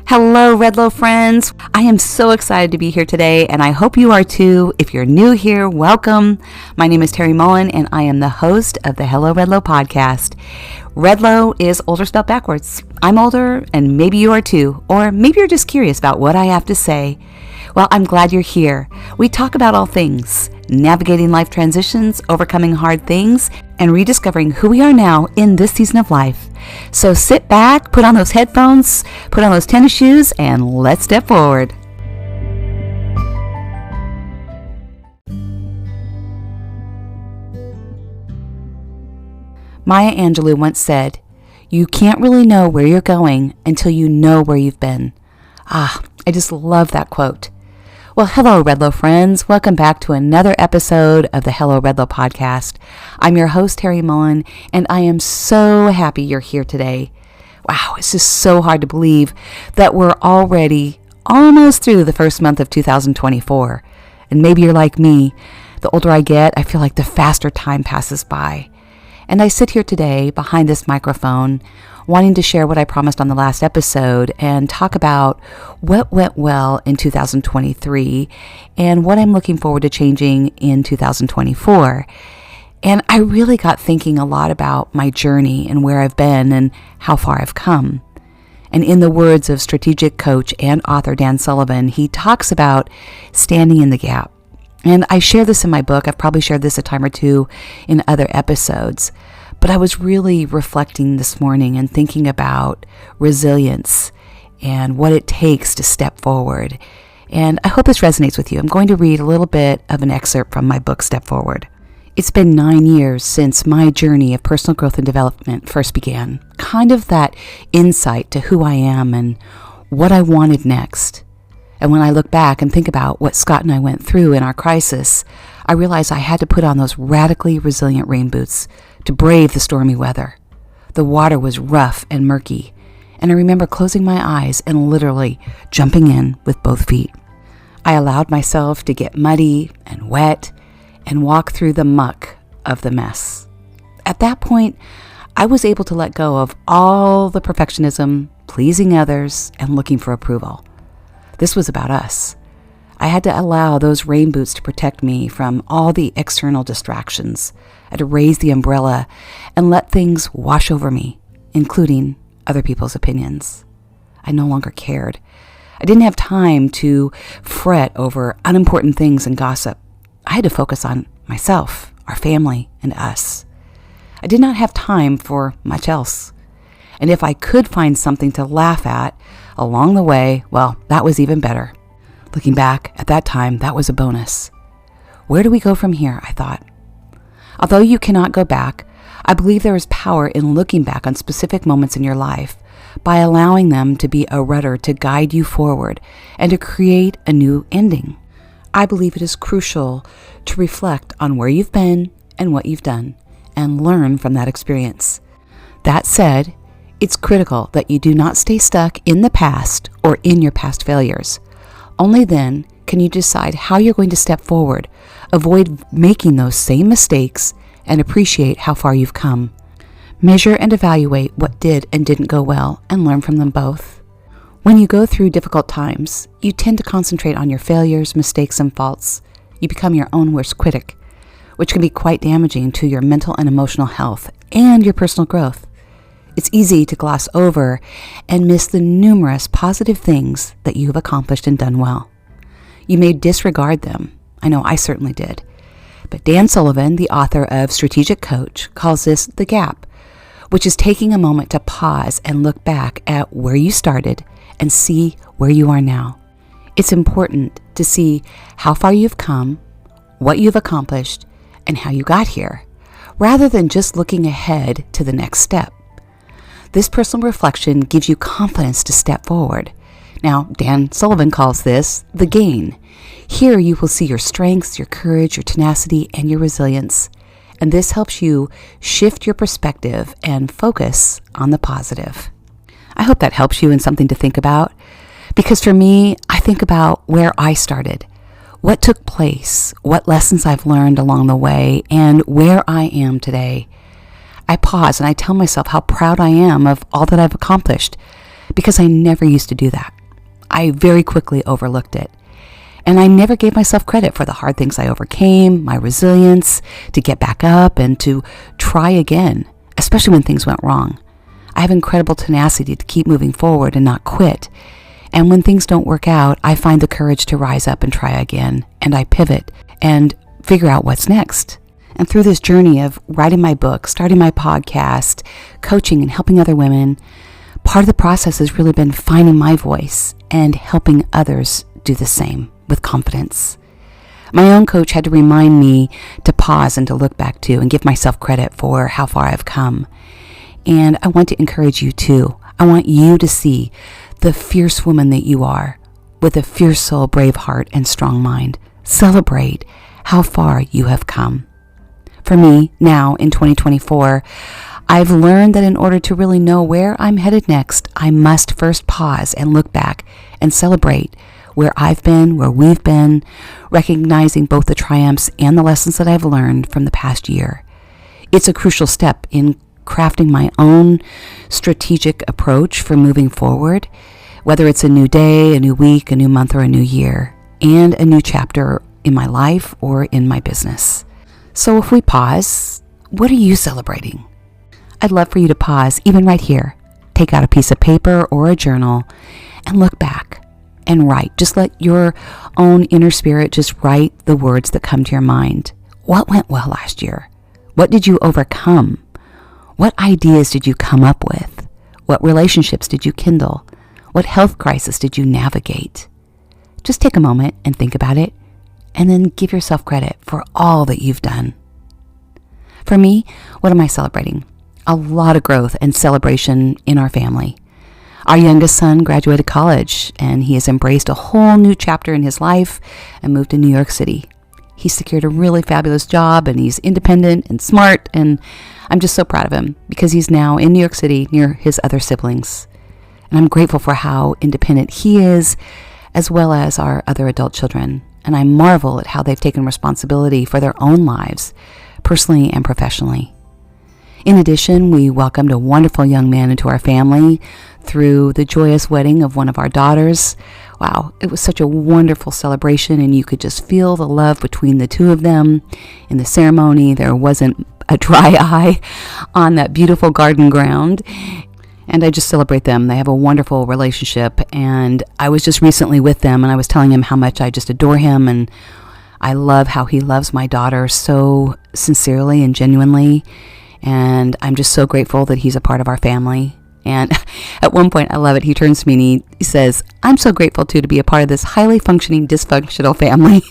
Hello, Redlow friends. I am so excited to be here today, and I hope you are too. If you're new here, welcome. My name is Terry Mullen, and I am the host of the Hello Redlow podcast. Redlow is older spelled backwards. I'm older, and maybe you are too, or maybe you're just curious about what I have to say. Well, I'm glad you're here. We talk about all things, navigating life transitions, overcoming hard things, and rediscovering who we are now in this season of life. So sit back, put on those headphones, put on those tennis shoes, and let's step forward. Maya Angelou once said, "You can't really know where you're going until you know where you've been." I just love that quote. Well, hello, Redlow friends. Welcome back to another episode of the Hello Redlow podcast. I'm your host, Terry Mullen, and I am so happy you're here today. Wow, it's just so hard to believe that we're already almost through the first month of 2024. And maybe you're like me. The older I get, I feel like the faster time passes by. And I sit here today behind this microphone wanting to share what I promised on the last episode and talk about what went well in 2023 and what I'm looking forward to changing in 2024. And I really got thinking a lot about my journey and where I've been and how far I've come. And in the words of strategic coach and author Dan Sullivan, he talks about standing in the gap. And I share this in my book. I've probably shared this a time or two in other episodes. But I was really reflecting this morning and thinking about resilience and what it takes to step forward. And I hope this resonates with you. I'm going to read a little bit of an excerpt from my book, Step Forward. It's been 9 years since my journey of personal growth and development first began. Kind of that insight to who I am and what I wanted next. And when I look back and think about what Scott and I went through in our crisis, I realized I had to put on those radically resilient rain boots to brave the stormy weather. The water was rough and murky, and I remember closing my eyes and literally jumping in with both feet. I allowed myself to get muddy and wet and walk through the muck of the mess. At that point, I was able to let go of all the perfectionism, pleasing others, and looking for approval. This was about us. I had to allow those rain boots to protect me from all the external distractions. I had to raise the umbrella and let things wash over me, including other people's opinions. I no longer cared. I didn't have time to fret over unimportant things and gossip. I had to focus on myself, our family, and us. I did not have time for much else. And if I could find something to laugh at along the way, well, that was even better. Looking back, at that time, that was a bonus. Where do we go from here, I thought. Although you cannot go back, I believe there is power in looking back on specific moments in your life by allowing them to be a rudder to guide you forward and to create a new ending. I believe it is crucial to reflect on where you've been and what you've done and learn from that experience. That said, it's critical that you do not stay stuck in the past or in your past failures. Only then can you decide how you're going to step forward, avoid making those same mistakes, and appreciate how far you've come. Measure and evaluate what did and didn't go well and learn from them both. When you go through difficult times, you tend to concentrate on your failures, mistakes, and faults. You become your own worst critic, which can be quite damaging to your mental and emotional health and your personal growth. It's easy to gloss over and miss the numerous positive things that you have accomplished and done well. You may disregard them. I know I certainly did. But Dan Sullivan, the author of Strategic Coach, calls this the gap, which is taking a moment to pause and look back at where you started and see where you are now. It's important to see how far you've come, what you've accomplished, and how you got here, rather than just looking ahead to the next step. This personal reflection gives you confidence to step forward. Now, Dan Sullivan calls this the gain. Here you will see your strengths, your courage, your tenacity, and your resilience. And this helps you shift your perspective and focus on the positive. I hope that helps you and something to think about. Because for me, I think about where I started, what took place, what lessons I've learned along the way, and where I am today. I pause and I tell myself how proud I am of all that I've accomplished, because I never used to do that. I very quickly overlooked it. And I never gave myself credit for the hard things I overcame, my resilience to get back up and to try again, especially when things went wrong. I have incredible tenacity to keep moving forward and not quit. And when things don't work out, I find the courage to rise up and try again. And I pivot and figure out what's next. And through this journey of writing my book, starting my podcast, coaching and helping other women, part of the process has really been finding my voice and helping others do the same with confidence. My own coach had to remind me to pause and to look back to and give myself credit for how far I've come. And I want to encourage you too. I want you to see the fierce woman that you are with a fierce soul, brave heart, and strong mind. Celebrate how far you have come. For me, now in 2024, I've learned that in order to really know where I'm headed next, I must first pause and look back and celebrate where I've been, where we've been, recognizing both the triumphs and the lessons that I've learned from the past year. It's a crucial step in crafting my own strategic approach for moving forward, whether it's a new day, a new week, a new month, or a new year, and a new chapter in my life or in my business. So if we pause, what are you celebrating? I'd love for you to pause, even right here. Take out a piece of paper or a journal and look back and write. Just let your own inner spirit just write the words that come to your mind. What went well last year? What did you overcome? What ideas did you come up with? What relationships did you kindle? What health crisis did you navigate? Just take a moment and think about it, and then give yourself credit for all that you've done. For me, what am I celebrating? A lot of growth and celebration in our family. Our youngest son graduated college, and he has embraced a whole new chapter in his life and moved to New York City. He secured a really fabulous job, and he's independent and smart, and I'm just so proud of him because he's now in New York City near his other siblings. And I'm grateful for how independent he is, as well as our other adult children. And I marvel at how they've taken responsibility for their own lives, personally and professionally. In addition, we welcomed a wonderful young man into our family through the joyous wedding of one of our daughters. Wow, it was such a wonderful celebration, and you could just feel the love between the two of them. In the ceremony, there wasn't a dry eye on that beautiful garden ground. And I just celebrate them. They have a wonderful relationship, and I was just recently with them, and I was telling him how much I just adore him, and I love how he loves my daughter so sincerely and genuinely, and I'm just so grateful that he's a part of our family. And at one point, I love it, he turns to me and he says, "I'm so grateful too to be a part of this highly functioning dysfunctional family."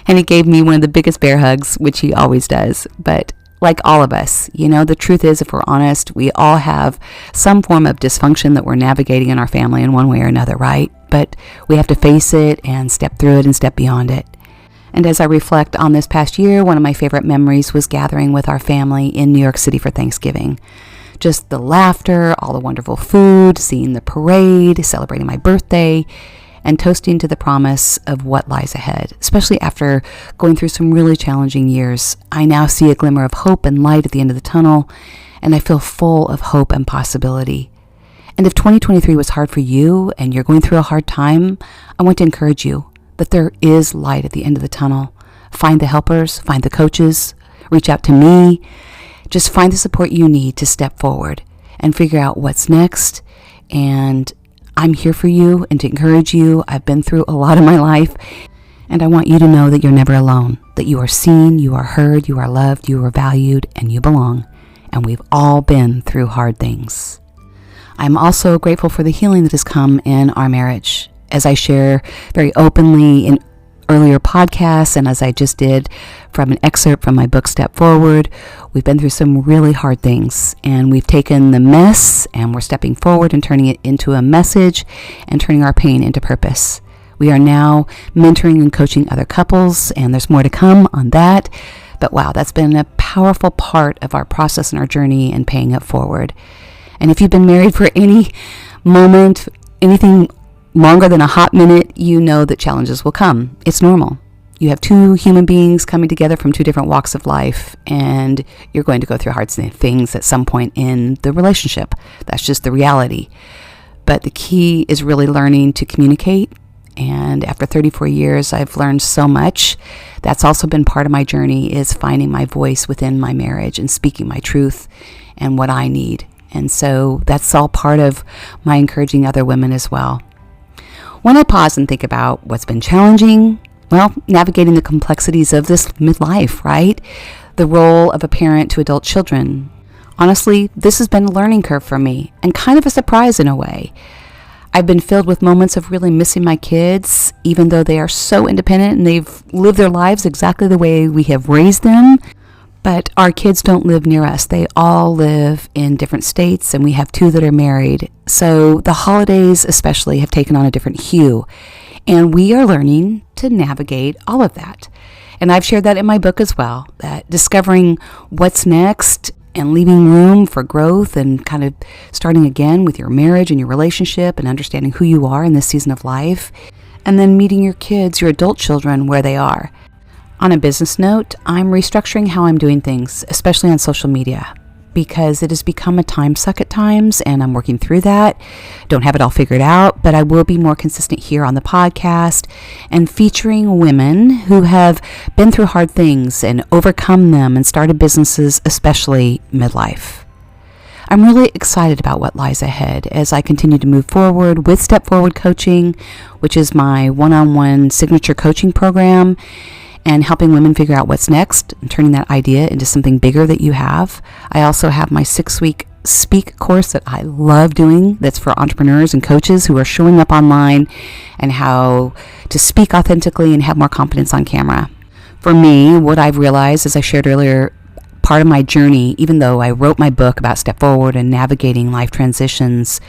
And he gave me one of the biggest bear hugs, which he always does. But like all of us, the truth is, if we're honest, we all have some form of dysfunction that we're navigating in our family in one way or another, right? But we have to face it and step through it and step beyond it. And as I reflect on this past year, one of my favorite memories was gathering with our family in New York City for Thanksgiving. Just the laughter, all the wonderful food, seeing the parade, celebrating my birthday, and toasting to the promise of what lies ahead. Especially after going through some really challenging years, I now see a glimmer of hope and light at the end of the tunnel, and I feel full of hope and possibility. And if 2023 was hard for you and you're going through a hard time, I want to encourage you that there is light at the end of the tunnel. Find the helpers, find the coaches, reach out to me. Just find the support you need to step forward and figure out what's next. And I'm here for you and to encourage you. I've been through a lot in my life, and I want you to know that you're never alone, that you are seen, you are heard, you are loved, you are valued, and you belong. And we've all been through hard things. I'm also grateful for the healing that has come in our marriage. As I share very openly in earlier podcasts, and as I just did from an excerpt from my book, Step Forward, we've been through some really hard things, and we've taken the mess and we're stepping forward and turning it into a message and turning our pain into purpose. We are now mentoring and coaching other couples, and there's more to come on that. But wow, that's been a powerful part of our process and our journey and paying it forward. And if you've been married for any moment, anything longer than a hot minute, you know that challenges will come. It's normal. You have two human beings coming together from two different walks of life, and you're going to go through hard things at some point in the relationship. That's just the reality. But the key is really learning to communicate. And after 34 years, I've learned so much. That's also been part of my journey, is finding my voice within my marriage and speaking my truth and what I need. And so that's all part of my encouraging other women as well. When I pause and think about what's been challenging, well, navigating the complexities of this midlife, right? The role of a parent to adult children. Honestly, this has been a learning curve for me and kind of a surprise in a way. I've been filled with moments of really missing my kids, even though they are so independent and they've lived their lives exactly the way we have raised them. But our kids don't live near us. They all live in different states, and we have 2 that are married. So the holidays especially have taken on a different hue, and we are learning to navigate all of that. And I've shared that in my book as well, that discovering what's next and leaving room for growth and kind of starting again with your marriage and your relationship and understanding who you are in this season of life, and then meeting your kids, your adult children, where they are. On a business note, I'm restructuring how I'm doing things, especially on social media, because it has become a time suck at times, and I'm working through that. Don't have it all figured out, but I will be more consistent here on the podcast and featuring women who have been through hard things and overcome them and started businesses, especially midlife. I'm really excited about what lies ahead as I continue to move forward with Step Forward Coaching, which is my one-on-one signature coaching program, and helping women figure out what's next and turning that idea into something bigger that you have. I also have my 6-week Speak course that I love doing, that's for entrepreneurs and coaches who are showing up online and how to speak authentically and have more confidence on camera. For me, what I've realized, as I shared earlier, part of my journey, even though I wrote my book about Step Forward and navigating life transitions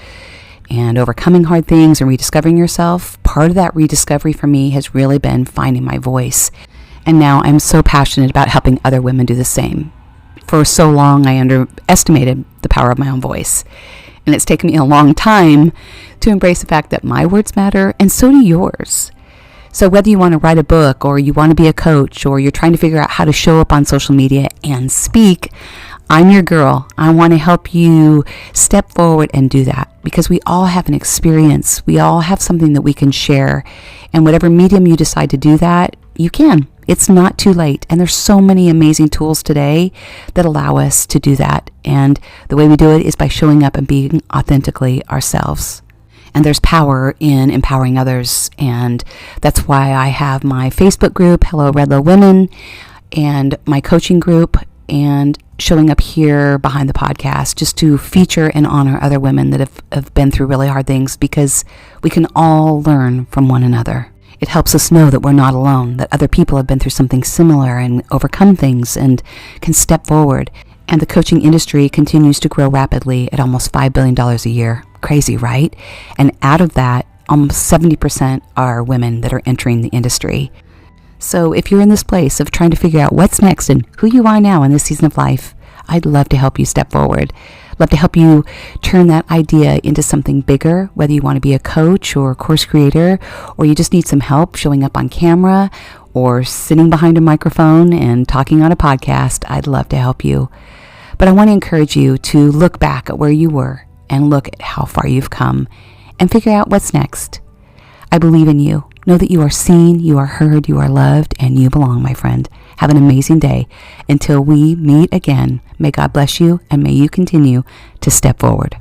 and overcoming hard things and rediscovering yourself, part of that rediscovery for me has really been finding my voice. And now I'm so passionate about helping other women do the same. For so long, I underestimated the power of my own voice. And it's taken me a long time to embrace the fact that my words matter, and so do yours. So whether you want to write a book, or you want to be a coach, or you're trying to figure out how to show up on social media and speak, I'm your girl. I want to help you step forward and do that, because we all have an experience. We all have something that we can share. And whatever medium you decide to do that, you can. It's not too late. And there's so many amazing tools today that allow us to do that. And the way we do it is by showing up and being authentically ourselves. And there's power in empowering others. And that's why I have my Facebook group, Hello Redlow Women, and my coaching group, and showing up here behind the podcast just to feature and honor other women that have been through really hard things, because we can all learn from one another. It helps us know that we're not alone, that other people have been through something similar and overcome things and can step forward. And the coaching industry continues to grow rapidly at almost $5 billion a year. Crazy, right? And out of that, almost 70% are women that are entering the industry. So if you're in this place of trying to figure out what's next and who you are now in this season of life, I'd love to help you step forward. Love to help you turn that idea into something bigger, whether you want to be a coach or a course creator, or you just need some help showing up on camera or sitting behind a microphone and talking on a podcast. I'd love to help you. But I want to encourage you to look back at where you were and look at how far you've come and figure out what's next. I believe in you. Know that you are seen, you are heard, you are loved, and you belong, my friend. Have an amazing day. Until we meet again, may God bless you, and may you continue to step forward.